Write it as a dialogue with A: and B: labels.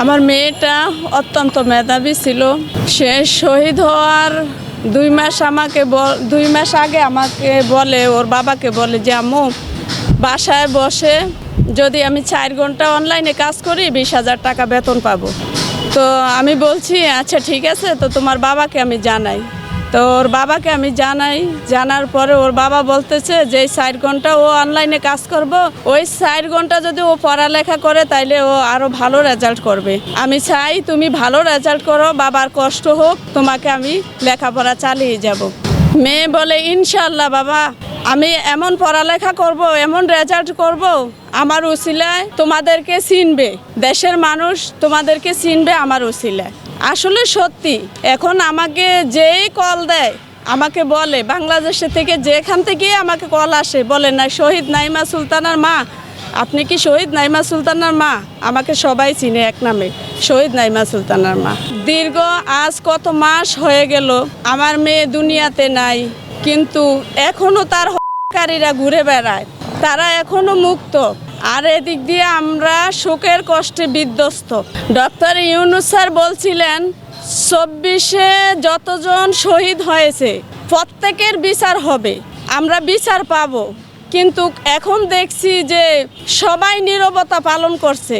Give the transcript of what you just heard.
A: আমার মেয়েটা অত্যন্ত মেধাবী ছিল। সে শহীদ হওয়ার 2 মাস আগে আমাকে বলে, ওর বাবাকে বলে যে আম্মু, বাসায় বসে যদি আমি 4 ঘন্টা অনলাইনে কাজ করি 20,000 টাকা বেতন পাবো। তো আমি বলছি আচ্ছা ঠিক আছে, তো তোমার বাবাকে আমি জানাই। তো ওর বাবাকে আমি জানার পরে ওর বাবা বলতেছে যে 4 ঘন্টা ও অনলাইনে কাজ করব, ওই 4 ঘন্টা যদি ও পড়ালেখা করে তাইলে ও আরও ভালো রেজাল্ট করবে। আমি চাই তুমি ভালো রেজাল্ট করো, বাবার কষ্ট হোক, তোমাকে আমি লেখাপড়া চালিয়ে যাব। মেয়ে বলে ইনশাল্লাহ বাবা, আমি এমন পড়ালেখা করব, এমন রেজাল্ট করব, আমার উসিলায় তোমাদেরকে চিনবে, দেশের মানুষ তোমাদেরকে চিনবে আমার উসিলায়। আসলে সত্যি, এখন আমাকে যেই কল দেয় আমাকে বলে, বাংলাদেশে থেকে যেখান থেকে আমাকে কল আসে, বলে না শহীদ নাইমা সুলতানার মা, আপনি কি শহীদ নাইমা সুলতানার মা? আমাকে সবাই চিনে এক নামে, শহীদ নাইমা সুলতানার মা। দীর্ঘ আজ কত মাস হয়ে গেল আমার মেয়ে দুনিয়াতে নাই, কিন্তু এখনো তার হত্যাকারীরা ঘুরে বেড়ায়, তারা এখনো মুক্ত। আর এদিক দিয়ে আমরা শোকের কষ্টে বিধ্বস্ত। ডক্টর ইউনূস স্যার বলছিলেন 24-এ যতজন শহীদ হয়েছে প্রত্যেকের বিচার হবে, আমরা বিচার পাবো। কিন্তু এখন দেখছি যে সবাই নীরবতা পালন করছে।